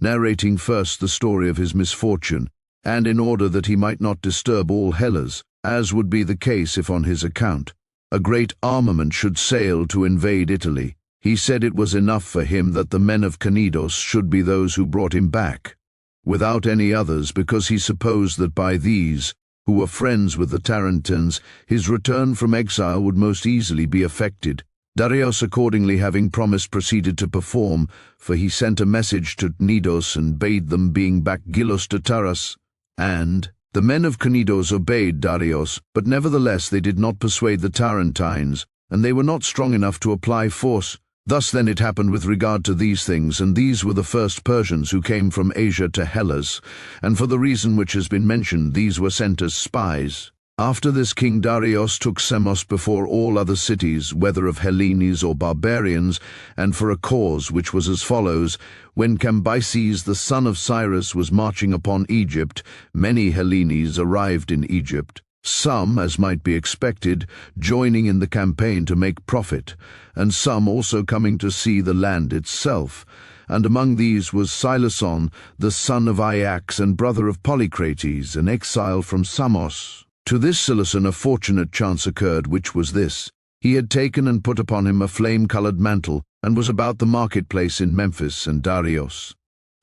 narrating first the story of his misfortune, and in order that he might not disturb all Hellas, as would be the case if on his account a great armament should sail to invade Italy. He said it was enough for him that the men of Cnidos should be those who brought him back, without any others, because he supposed that by these, who were friends with the Tarentines, his return from exile would most easily be effected. Darius accordingly, having promised, proceeded to perform, for he sent a message to Cnidos and bade them bring back Gylos to Taurus. And the men of Cnidos obeyed Darius, but nevertheless they did not persuade the Tarentines, and they were not strong enough to apply force. Thus then it happened with regard to these things, and these were the first Persians who came from Asia to Hellas, and for the reason which has been mentioned, these were sent as spies. After this, King Darius took Samos before all other cities, whether of Hellenes or barbarians, and for a cause which was as follows: when Cambyses the son of Cyrus was marching upon Egypt, many Hellenes arrived in Egypt, some, as might be expected, joining in the campaign to make profit, and some also coming to see the land itself. And among these was Silason, the son of Ajax and brother of Polycrates, an exile from Samos. To this Silason a fortunate chance occurred, which was this: he had taken and put upon him a flame-colored mantle, and was about the marketplace in Memphis, and Darius,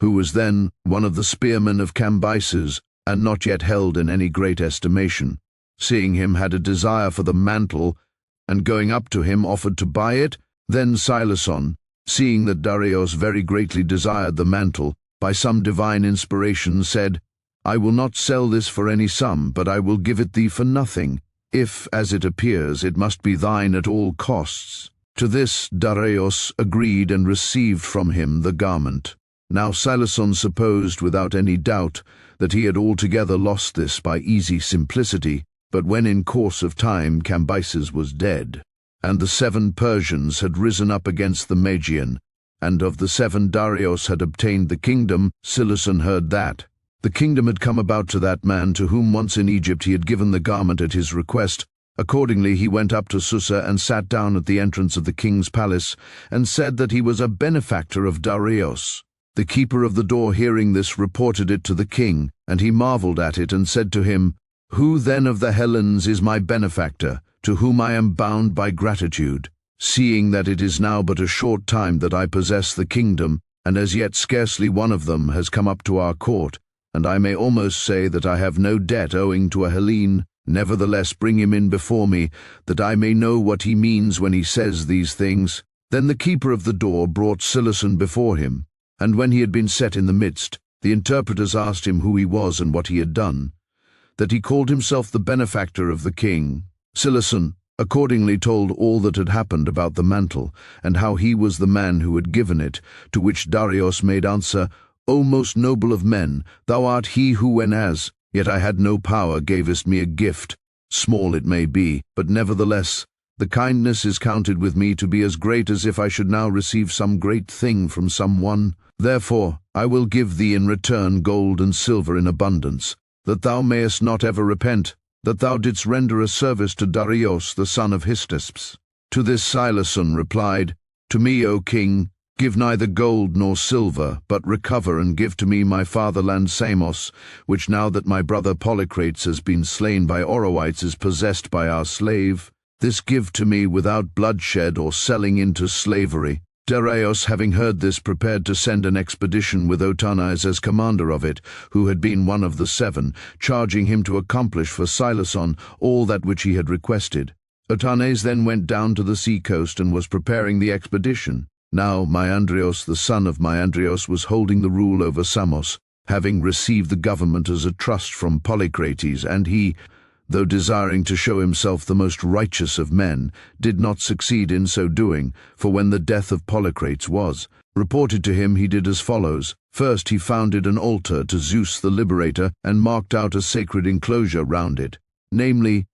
who was then one of the spearmen of Cambyses, and not yet held in any great estimation, seeing him, had a desire for the mantle, and going up to him offered to buy it. Then Silason, seeing that Darius very greatly desired the mantle, by some divine inspiration said, I will not sell this for any sum, but I will give it thee for nothing, if, as it appears, it must be thine at all costs. To this Darius agreed and received from him the garment. Now Silason supposed without any doubt that he had altogether lost this by easy simplicity, but when in course of time Cambyses was dead, And the 7 Persians had risen up against the Magian, and of the 7 Darius had obtained the kingdom. Cyrus heard that the kingdom had come about to that man to whom once in Egypt he had given the garment at his request. Accordingly he went up to Susa and sat down at the entrance of the king's palace, and said that he was a benefactor of Darius. The keeper of the door, hearing this, reported it to the king, and he marveled at it and said to him, "Who then of the Hellenes is my benefactor, to whom I am bound by gratitude, seeing that it is now but a short time that I possess the kingdom, and as yet scarcely one of them has come up to our court, and I may almost say that I have no debt owing to a Hellene. Nevertheless bring him in before me, that I may know what he means when he says these things." Then the keeper of the door brought Cyrus before him, and when he had been set in the midst, the interpreters asked him who he was and what he had done. That he called himself the benefactor of the king. Cyrus accordingly told all that had happened about the mantle, and how he was the man who had given it, to which Darius made answer, "O most noble of men, thou art he who, whenas yet I had no power, gavest me a gift. Small it may be, but nevertheless the kindness is counted with me to be as great as if I should now receive some great thing from some one. Therefore I will give thee in return gold and silver in abundance, that thou mayest not ever repent that thou didst render a service to Darius the son of Hystaspes." To this Cyrus replied, "To me, O king, give neither gold nor silver, but recover and give to me my fatherland Samos, which now that my brother Polycrates has been slain by Oroites is possessed by our slave. This give to me without bloodshed or selling into slavery." Darius, having heard this, prepared to send an expedition with Otanes as commander of it, who had been one of the 7, charging him to accomplish for Cyrus all that which he had requested. Otanes then went down to the sea-coast and was preparing the expedition. Now Maiandrios, the son of Maiandrios, was holding the rule over Samos, having received the government as a trust from Polycrates, and he, though desiring to show himself the most righteous of men, did not succeed in so doing, for when the death of Polycrates was reported to him, he did as follows. First he founded an altar to Zeus the Liberator, and marked out a sacred enclosure round it, namely,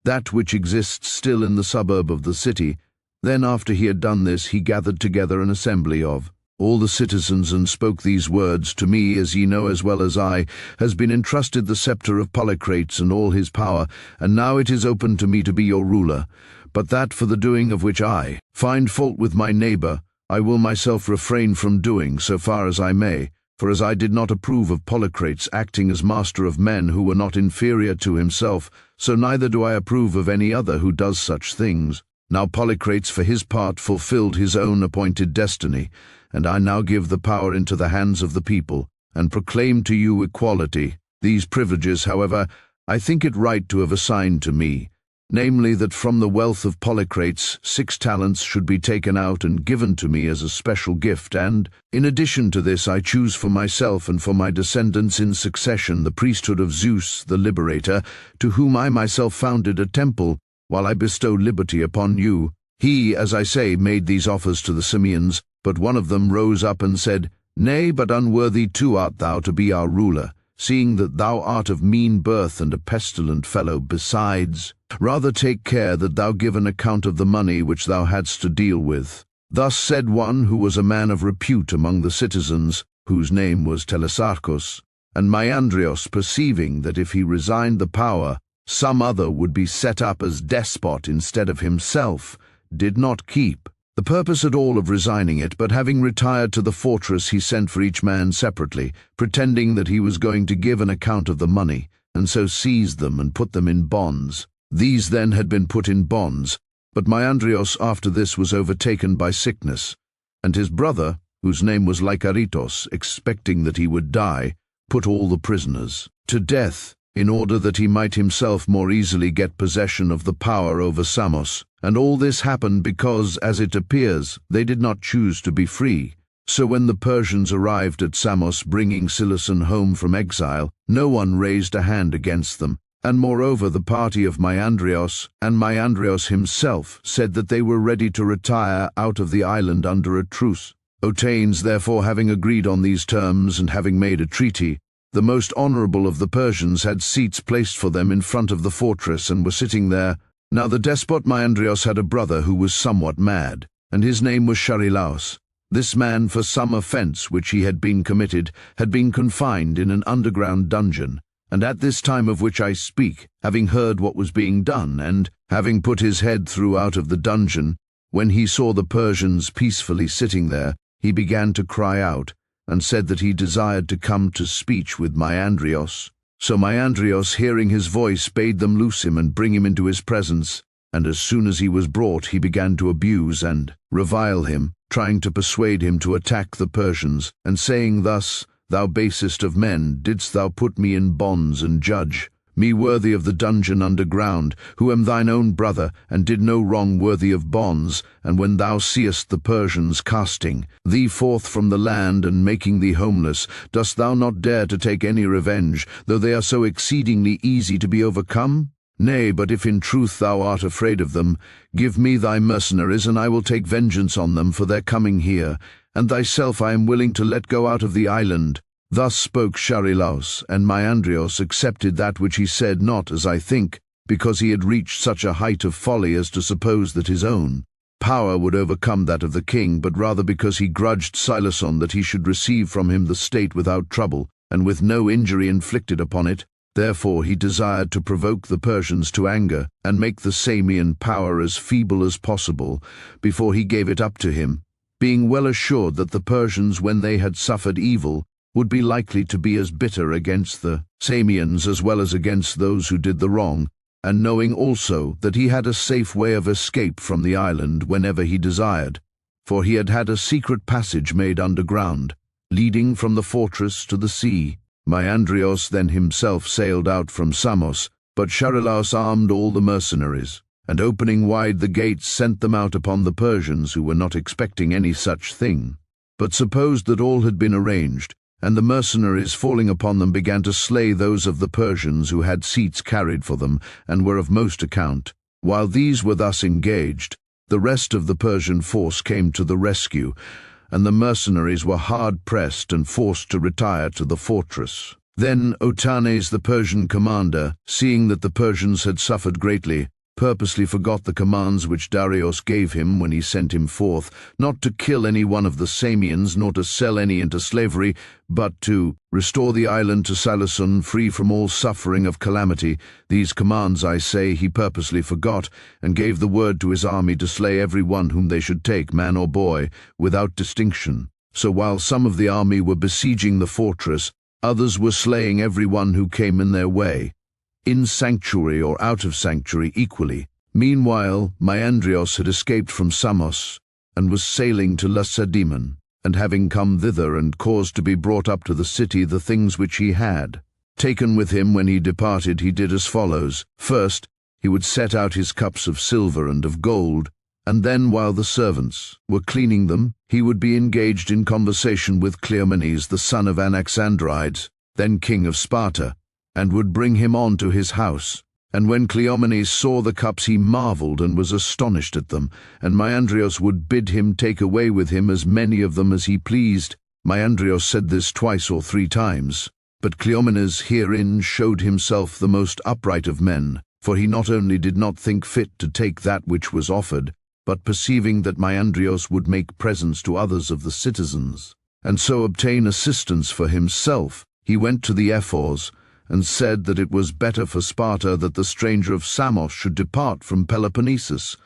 that which exists still in the suburb of the city. Then after he had done this, he gathered together an assembly of all the citizens and spoke these words, "To me, as ye know as well as I, has been entrusted the scepter of Polycrates and all his power, and now it is open to me to be your ruler. But that for the doing of which I find fault with my neighbor, I will myself refrain from doing so far as I may, for as I did not approve of Polycrates acting as master of men who were not inferior to himself, so neither do I approve of any other who does such things. Now Polycrates for his part fulfilled his own appointed destiny, and I now give the power into the hands of the people, and proclaim to you equality. These privileges, however, I think it right to have assigned to me, namely that from the wealth of Polycrates 6 talents should be taken out and given to me as a special gift, and, in addition to this, I choose for myself and for my descendants in succession the priesthood of Zeus the Liberator, to whom I myself founded a temple, while I bestow liberty upon you." He, as I say, made these offers to the Simians, but one of them rose up and said, "Nay, but unworthy too art thou to be our ruler, seeing that thou art of mean birth and a pestilent fellow besides. Rather take care that thou give an account of the money which thou hadst to deal with." Thus said one who was a man of repute among the citizens, whose name was Telesarchus. And Maiandrios, perceiving that if he resigned the power, some other would be set up as despot instead of himself, did not keep the purpose at all of resigning it, but having retired to the fortress, he sent for each man separately, pretending that he was going to give an account of the money, and so seized them and put them in bonds. These then had been put in bonds, but Maiandrios after this was overtaken by sickness, and his brother, whose name was Lycaritos, expecting that he would die, put all the prisoners to death, in order that he might himself more easily get possession of the power over Samos. And all this happened because, as it appears, they did not choose to be free. So when the Persians arrived at Samos bringing Cyrus home from exile, no one raised a hand against them, and moreover the party of Maiandrios and Maiandrios himself said that they were ready to retire out of the island under a truce. Otanes, therefore, having agreed on these terms and having made a treaty, the most honorable of the Persians had seats placed for them in front of the fortress and were sitting there, Now the despot Maandrios had a brother who was somewhat mad, and his name was Charilaos. This man, for some offense which he had been committed, had been confined in an underground dungeon, and at this time of which I speak, having heard what was being done, and having put his head through out of the dungeon, when he saw the Persians peacefully sitting there, he began to cry out, and said that he desired to come to speech with Maandrios. So Maandrios, hearing his voice, bade them loose him and bring him into his presence, and as soon as he was brought, he began to abuse and revile him, trying to persuade him to attack the Persians, and saying thus, "Thou basest of men, didst thou put me in bonds and judge me worthy of the dungeon underground, who am thine own brother, and did no wrong worthy of bonds, and when thou seest the Persians casting thee forth from the land and making thee homeless, dost thou not dare to take any revenge, though they are so exceedingly easy to be overcome? Nay, but if in truth thou art afraid of them, give me thy mercenaries, and I will take vengeance on them for their coming here, and thyself I am willing to let go out of the island." Thus spoke Charilaos, and Maandrios accepted that which he said, not, as I think, because he had reached such a height of folly as to suppose that his own power would overcome that of the king, but rather because he grudged Silason that he should receive from him the state without trouble, and with no injury inflicted upon it. Therefore he desired to provoke the Persians to anger, and make the Samian power as feeble as possible, before he gave it up to him, being well assured that the Persians, when they had suffered evil, would be likely to be as bitter against the Samians as well as against those who did the wrong, and knowing also that he had a safe way of escape from the island whenever he desired, for he had had a secret passage made underground, leading from the fortress to the sea. Maandrios then himself sailed out from Samos, but Charilaos armed all the mercenaries, and opening wide the gates sent them out upon the Persians, who were not expecting any such thing, but supposed that all had been arranged, and the mercenaries falling upon them began to slay those of the Persians who had seats carried for them, and were of most account. While these were thus engaged, the rest of the Persian force came to the rescue, and the mercenaries were hard pressed and forced to retire to the fortress. Then Otanes, the Persian commander, seeing that the Persians had suffered greatly, purposely forgot the commands which Darius gave him when he sent him forth, not to kill any one of the Samians, nor to sell any into slavery, but to restore the island to Silason free from all suffering of calamity. These commands, I say, he purposely forgot, and gave the word to his army to slay every one whom they should take, man or boy, without distinction. So while some of the army were besieging the fortress, others were slaying every one who came in their way, in sanctuary or out of sanctuary equally. Meanwhile, Maandrios had escaped from Samos, and was sailing to Lacedaemon, and having come thither and caused to be brought up to the city the things which he had taken with him when he departed, he did as follows. First, he would set out his cups of silver and of gold, and then, while the servants were cleaning them, he would be engaged in conversation with Cleomenes, the son of Anaxandrides, then king of Sparta, and would bring him on to his house. And when Cleomenes saw the cups, he marveled and was astonished at them, and Maandrios would bid him take away with him as many of them as he pleased. Maandrios said this twice or three times, but Cleomenes herein showed himself the most upright of men, for he not only did not think fit to take that which was offered, but perceiving that Maandrios would make presents to others of the citizens, and so obtain assistance for himself, he went to the ephors, and said that it was better for Sparta that the stranger of Samos should depart from Peloponnesus,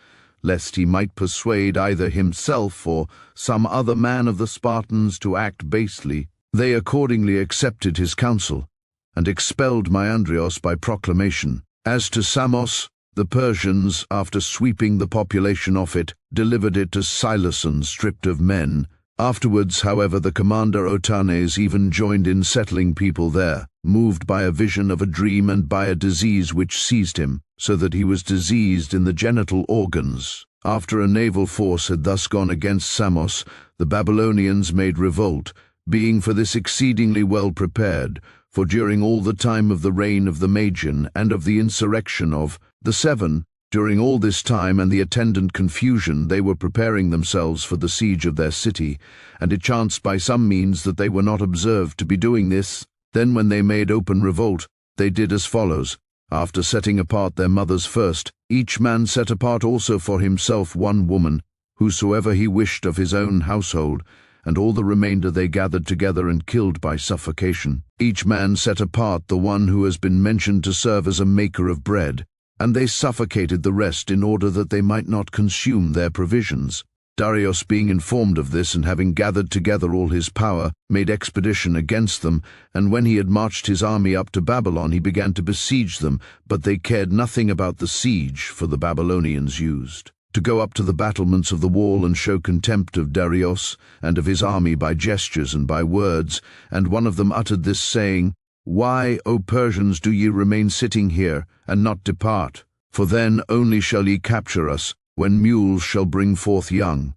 lest he might persuade either himself or some other man of the Spartans to act basely. They accordingly accepted his counsel, and expelled Maandrios by proclamation. As to Samos, the Persians, after sweeping the population off it, delivered it to Silason stripped of men. Afterwards, however, the commander Otanes even joined in settling people there, moved by a vision of a dream and by a disease which seized him, so that he was diseased in the genital organs. After a naval force had thus gone against Samos, the Babylonians made revolt, being for this exceedingly well prepared, for during all the time of the reign of the Magian and of the insurrection of the Seven, during all this time and the attendant confusion, they were preparing themselves for the siege of their city, and it chanced by some means that they were not observed to be doing this. Then when they made open revolt, they did as follows. After setting apart their mothers first, each man set apart also for himself one woman, whosoever he wished of his own household, and all the remainder they gathered together and killed by suffocation. Each man set apart the one who has been mentioned to serve as a maker of bread, and they suffocated the rest in order that they might not consume their provisions. Darius, being informed of this and having gathered together all his power, made expedition against them, and when he had marched his army up to Babylon, he began to besiege them, but they cared nothing about the siege, for the Babylonians used to go up to the battlements of the wall and show contempt of Darius and of his army by gestures and by words, and one of them uttered this, saying, "Why, O Persians, do ye remain sitting here, and not depart? For then only shall ye capture us, when mules shall bring forth young."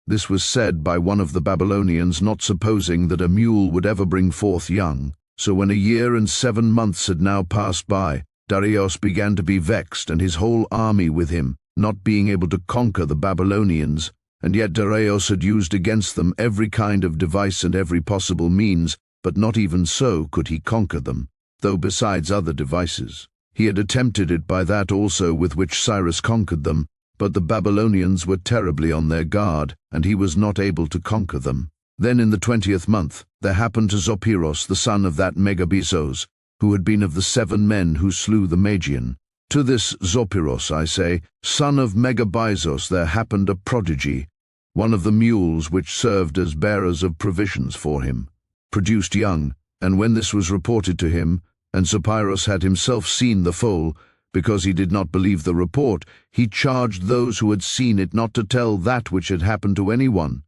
This was said by one of the Babylonians, not supposing that a mule would ever bring forth young. So when 1 year and 7 months had now passed by, Darius began to be vexed, and his whole army with him, not being able to conquer the Babylonians. And yet Darius had used against them every kind of device and every possible means, but not even so could he conquer them, though besides other devices. He had attempted it by that also with which Cyrus conquered them, but the Babylonians were terribly on their guard, and he was not able to conquer them. Then in the 20th month there happened to Zopyrus, the son of that Megabizos, who had been of the 7 men who slew the Magian. To this Zopyrus, I say, son of Megabizos, there happened a prodigy. One of the mules which served as bearers of provisions for him produced young, and when this was reported to him, and Zopyrus had himself seen the foal, because he did not believe the report, he charged those who had seen it not to tell that which had happened to anyone.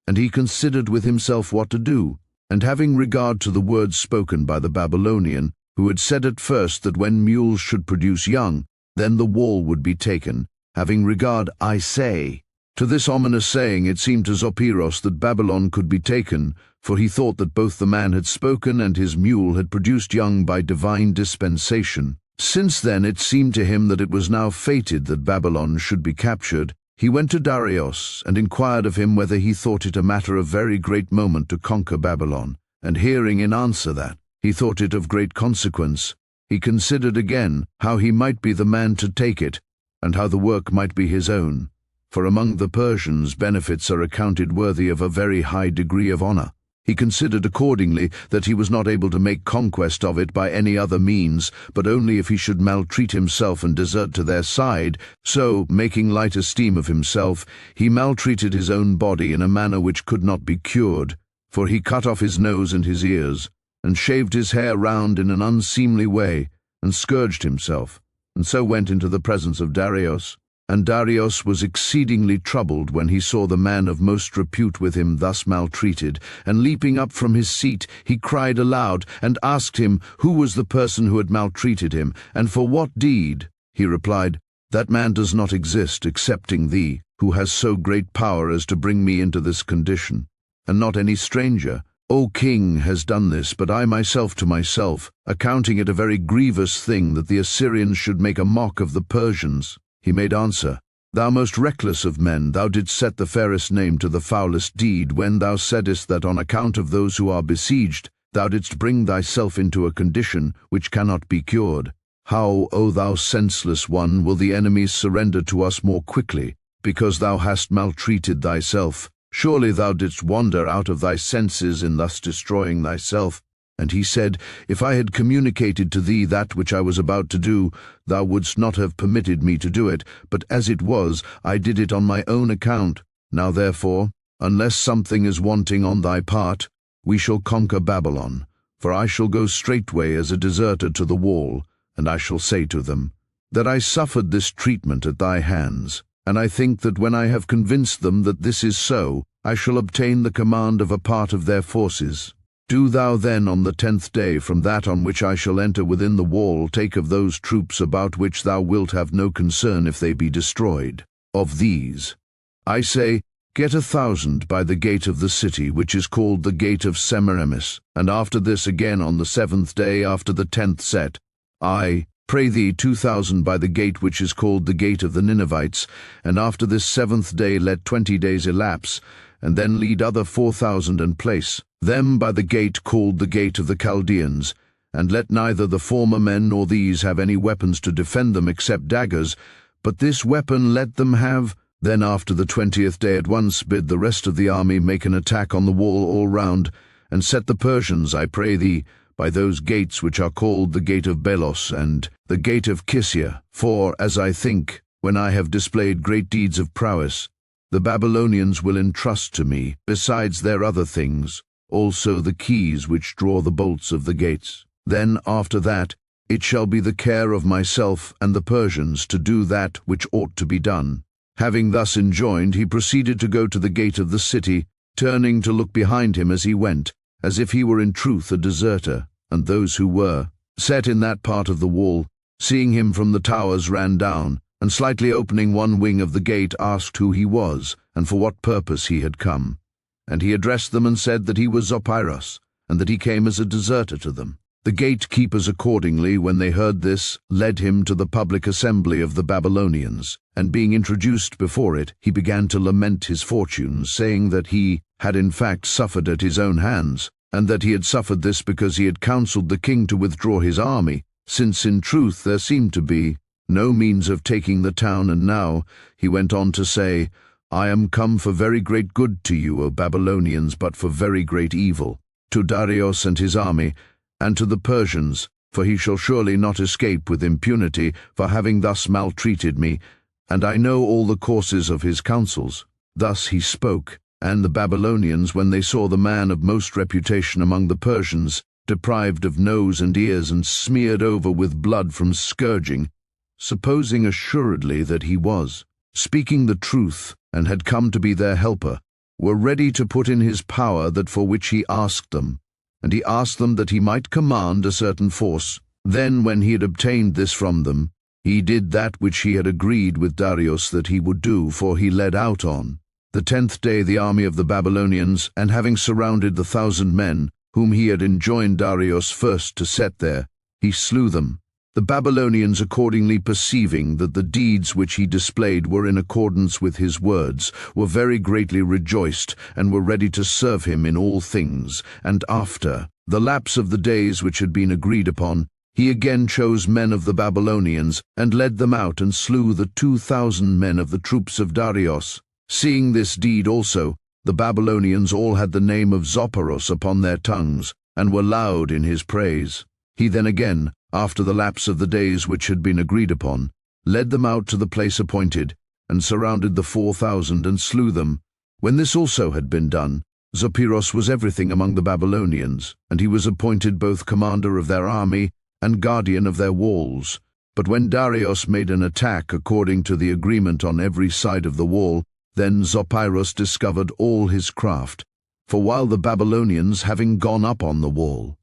And he considered with himself what to do, and having regard to the words spoken by the Babylonian, who had said at first that when mules should produce young, then the wall would be taken, having regard, I say, to this ominous saying, it seemed to Zopyrus that Babylon could be taken, for he thought that both the man had spoken and his mule had produced young by divine dispensation. Since then it seemed to him that it was now fated that Babylon should be captured. He went to Darius and inquired of him whether he thought it a matter of very great moment to conquer Babylon, and hearing in answer that he thought it of great consequence, he considered again how he might be the man to take it, and how the work might be his own. For among the Persians benefits are accounted worthy of a very high degree of honor. He considered accordingly that he was not able to make conquest of it by any other means, but only if he should maltreat himself and desert to their side. So, making light esteem of himself, he maltreated his own body in a manner which could not be cured, for he cut off his nose and his ears, and shaved his hair round in an unseemly way, and scourged himself, and so went into the presence of Darius. And Darius was exceedingly troubled when he saw the man of most repute with him thus maltreated, and leaping up from his seat, he cried aloud, and asked him who was the person who had maltreated him, and for what deed. He replied, "That man does not exist excepting thee, who has so great power as to bring me into this condition, and not any stranger. O king has done this, but I myself to myself, accounting it a very grievous thing that the Assyrians should make a mock of the Persians." He made answer, "Thou most reckless of men, thou didst set the fairest name to the foulest deed, when thou saidst that on account of those who are besieged, thou didst bring thyself into a condition which cannot be cured. How, O thou senseless one, will the enemies surrender to us more quickly, because thou hast maltreated thyself? Surely thou didst wander out of thy senses in thus destroying thyself." And he said, "If I had communicated to thee that which I was about to do, thou wouldst not have permitted me to do it, but as it was, I did it on my own account. Now therefore, unless something is wanting on thy part, we shall conquer Babylon, for I shall go straightway as a deserter to the wall, and I shall say to them, that I suffered this treatment at thy hands, and I think that when I have convinced them that this is so, I shall obtain the command of a part of their forces. Do thou then on the 10th day from that on which I shall enter within the wall take of those troops about which thou wilt have no concern if they be destroyed. Of these, I say, get 1,000 by the gate of the city, which is called the gate of Semiramis, and after this again on the 7th day after the 10th set, I pray thee 2,000 by the gate which is called the gate of the Ninevites, and after this 7th day let 20 days elapse, and then lead other 4,000 and place them by the gate called the gate of the Chaldeans, and let neither the former men nor these have any weapons to defend them except daggers, but this weapon let them have. Then after the 20th day at once bid the rest of the army make an attack on the wall all round, and set the Persians, I pray thee, by those gates which are called the gate of Belos and the gate of Kissia, for, as I think, when I have displayed great deeds of prowess, the Babylonians will entrust to me, besides their other things, also the keys which draw the bolts of the gates. Then, after that, it shall be the care of myself and the Persians to do that which ought to be done. Having thus enjoined, he proceeded to go to the gate of the city, turning to look behind him as he went, as if he were in truth a deserter, and those who were set in that part of the wall, seeing him from the towers, ran down, and slightly opening one wing of the gate, asked who he was, and for what purpose he had come. And he addressed them and said that he was Zopyrus, and that he came as a deserter to them. The gatekeepers accordingly, when they heard this, led him to the public assembly of the Babylonians, and being introduced before it, he began to lament his fortunes, saying that he had in fact suffered at his own hands, and that he had suffered this because he had counseled the king to withdraw his army, since in truth there seemed to be no means of taking the town. And now, he went on to say, I am come for very great good to you, O Babylonians, but for very great evil, to Darius and his army, and to the Persians, for he shall surely not escape with impunity for having thus maltreated me, and I know all the courses of his counsels. Thus he spoke, and the Babylonians, when they saw the man of most reputation among the Persians, deprived of nose and ears and smeared over with blood from scourging, supposing assuredly that he was speaking the truth and had come to be their helper, were ready to put in his power that for which he asked them. And he asked them that he might command a certain force. Then, when he had obtained this from them, he did that which he had agreed with Darius that he would do, for he led out on the 10th day the army of the Babylonians, and having surrounded the 1,000 men, whom he had enjoined Darius first to set there, he slew them. The Babylonians accordingly, perceiving that the deeds which he displayed were in accordance with his words, were very greatly rejoiced, and were ready to serve him in all things. And after the lapse of the days which had been agreed upon, he again chose men of the Babylonians, and led them out, and slew the 2,000 men of the troops of Darius. Seeing this deed also, the Babylonians all had the name of Zopyrus upon their tongues, and were loud in his praise. He then again, after the lapse of the days which had been agreed upon, led them out to the place appointed, and surrounded the 4,000, and slew them. When this also had been done, Zopyrus was everything among the Babylonians, and he was appointed both commander of their army and guardian of their walls. But when Darius made an attack according to the agreement on every side of the wall, then Zopyrus discovered all his craft. For while the Babylonians, having gone up on the wall,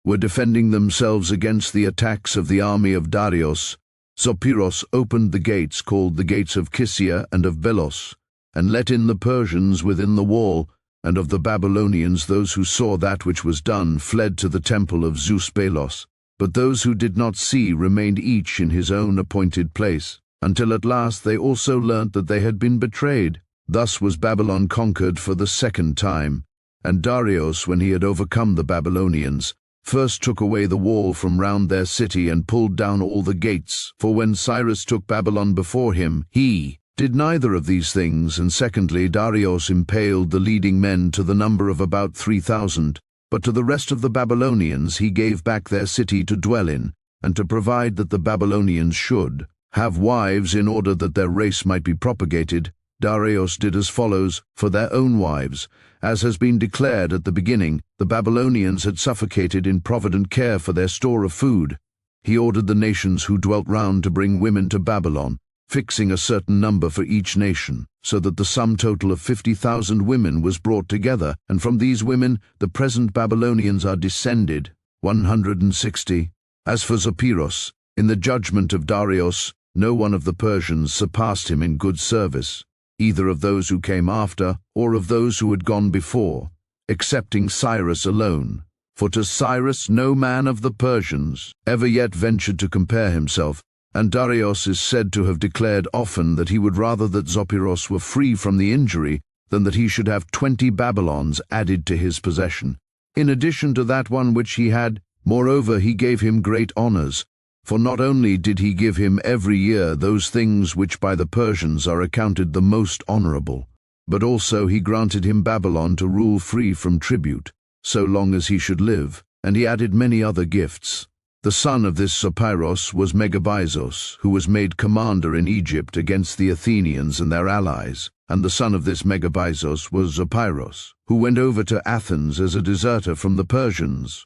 were defending themselves against the attacks of the army of Darius, Zopyrus opened the gates called the gates of Kissia and of Belos, and let in the Persians within the wall, and of the Babylonians those who saw that which was done fled to the temple of Zeus Belos, but those who did not see remained each in his own appointed place, until at last they also learnt that they had been betrayed. Thus was Babylon conquered for the second time, and Darius, when he had overcome the Babylonians, first took away the wall from round their city and pulled down all the gates, for when Cyrus took Babylon before him, he did neither of these things, and secondly Darius impaled the leading men to the number of about 3,000, but to the rest of the Babylonians he gave back their city to dwell in, and to provide that the Babylonians should have wives in order that their race might be propagated. Darius did as follows for their own wives. As has been declared at the beginning, the Babylonians had suffocated in provident care for their store of food. He ordered the nations who dwelt round to bring women to Babylon, fixing a certain number for each nation, so that the sum total of 50,000 women was brought together, and from these women the present Babylonians are descended, 160. As for Zopyrus, in the judgment of Darius, no one of the Persians surpassed him in good service, either of those who came after or of those who had gone before, excepting Cyrus alone. For to Cyrus no man of the Persians ever yet ventured to compare himself, and Darius is said to have declared often that he would rather that Zopyrus were free from the injury than that he should have 20 Babylons added to his possession, in addition to that one which he had, Moreover, he gave him great honors, for not only did he give him every year those things which by the Persians are accounted the most honorable, but also he granted him Babylon to rule free from tribute, so long as he should live, and he added many other gifts. The son of this Zopyros was Megabyzos, who was made commander in Egypt against the Athenians and their allies, and the son of this Megabyzos was Zopyros, who went over to Athens as a deserter from the Persians.